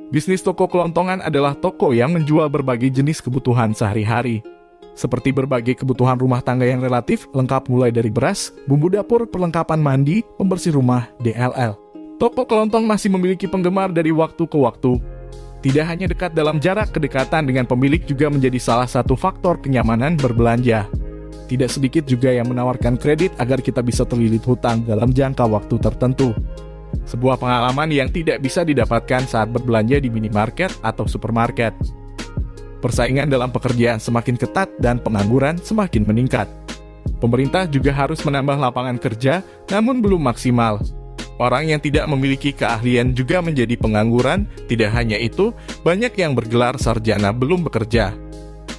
Bisnis toko kelontongan adalah toko yang menjual berbagai jenis kebutuhan sehari-hari. Seperti berbagai kebutuhan rumah tangga yang relatif lengkap mulai dari beras, bumbu dapur, perlengkapan mandi, pembersih rumah, DLL. Toko kelontong masih memiliki penggemar dari waktu ke waktu. Tidak hanya dekat dalam jarak, kedekatan dengan pemilik juga menjadi salah satu faktor kenyamanan berbelanja. Tidak sedikit juga yang menawarkan kredit agar kita bisa terlilit hutang dalam jangka waktu tertentu. Sebuah pengalaman yang tidak bisa didapatkan saat berbelanja di minimarket atau supermarket. Persaingan dalam pekerjaan semakin ketat dan pengangguran semakin meningkat. Pemerintah juga harus menambah lapangan kerja, namun belum maksimal. Orang yang tidak memiliki keahlian juga menjadi pengangguran. Tidak hanya itu, banyak yang bergelar sarjana belum bekerja.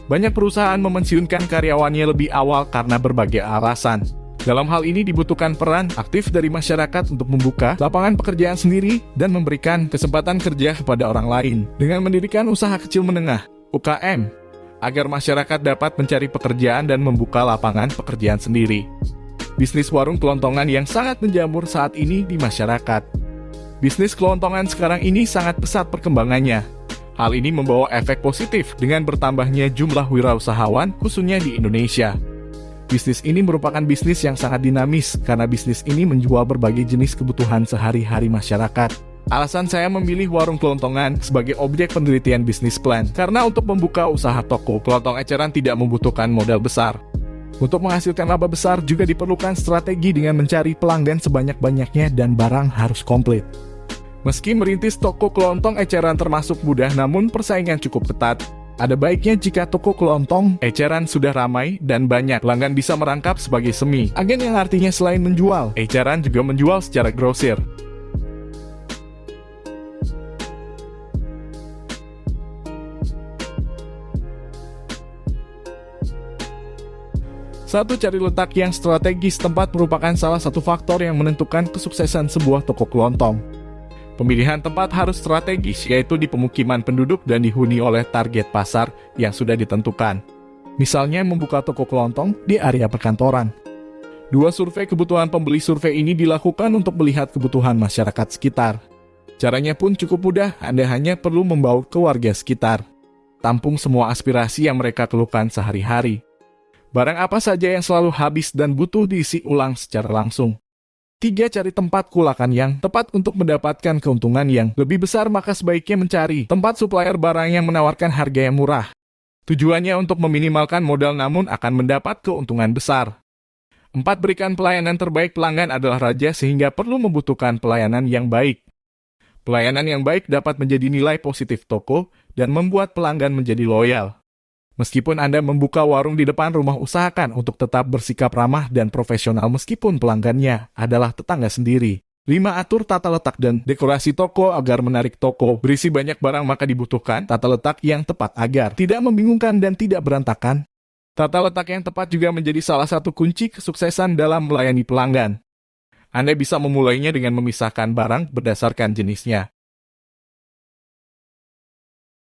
Banyak perusahaan memensiunkan karyawannya lebih awal karena berbagai alasan. Dalam hal ini dibutuhkan peran aktif dari masyarakat untuk membuka lapangan pekerjaan sendiri dan memberikan kesempatan kerja kepada orang lain dengan mendirikan usaha kecil menengah (UKM) agar masyarakat dapat mencari pekerjaan dan membuka lapangan pekerjaan sendiri. Bisnis warung kelontongan yang sangat menjamur saat ini di masyarakat. Bisnis kelontongan sekarang ini sangat pesat perkembangannya. Hal ini membawa efek positif dengan bertambahnya jumlah wirausahawan khususnya di Indonesia. Bisnis ini merupakan bisnis yang sangat dinamis karena bisnis ini menjual berbagai jenis kebutuhan sehari-hari masyarakat. Alasan saya memilih warung kelontongan sebagai objek penelitian bisnis plan karena untuk membuka usaha toko kelontong eceran tidak membutuhkan modal besar. Untuk menghasilkan laba besar juga diperlukan strategi dengan mencari pelanggan sebanyak-banyaknya dan barang harus komplit. Meski merintis toko kelontong eceran termasuk mudah, namun persaingan cukup ketat. Ada baiknya jika toko kelontong eceran sudah ramai dan banyak, pelanggan bisa merangkap sebagai semi agen yang artinya selain menjual, eceran juga menjual secara grosir. Satu, cari letak yang strategis. Tempat merupakan salah satu faktor yang menentukan kesuksesan sebuah toko kelontong. Pemilihan tempat harus strategis, yaitu di pemukiman penduduk dan dihuni oleh target pasar yang sudah ditentukan. Misalnya membuka toko kelontong di area perkantoran. 2, survei kebutuhan pembeli. Survei ini dilakukan untuk melihat kebutuhan masyarakat sekitar. Caranya pun cukup mudah, Anda hanya perlu membawa ke warga sekitar. Tampung semua aspirasi yang mereka keluhkan sehari-hari. Barang apa saja yang selalu habis dan butuh diisi ulang secara langsung. 3, cari tempat kulakan yang tepat untuk mendapatkan keuntungan yang lebih besar, maka sebaiknya mencari tempat supplier barang yang menawarkan harga yang murah. Tujuannya untuk meminimalkan modal namun akan mendapat keuntungan besar. 4, berikan pelayanan terbaik. Pelanggan adalah raja sehingga perlu membutuhkan pelayanan yang baik. Pelayanan yang baik dapat menjadi nilai positif toko dan membuat pelanggan menjadi loyal. Meskipun Anda membuka warung di depan rumah, usahakan untuk tetap bersikap ramah dan profesional meskipun pelanggannya adalah tetangga sendiri. 5, atur tata letak dan dekorasi toko agar menarik. Toko berisi banyak barang maka dibutuhkan tata letak yang tepat agar tidak membingungkan dan tidak berantakan. Tata letak yang tepat juga menjadi salah satu kunci kesuksesan dalam melayani pelanggan. Anda bisa memulainya dengan memisahkan barang berdasarkan jenisnya.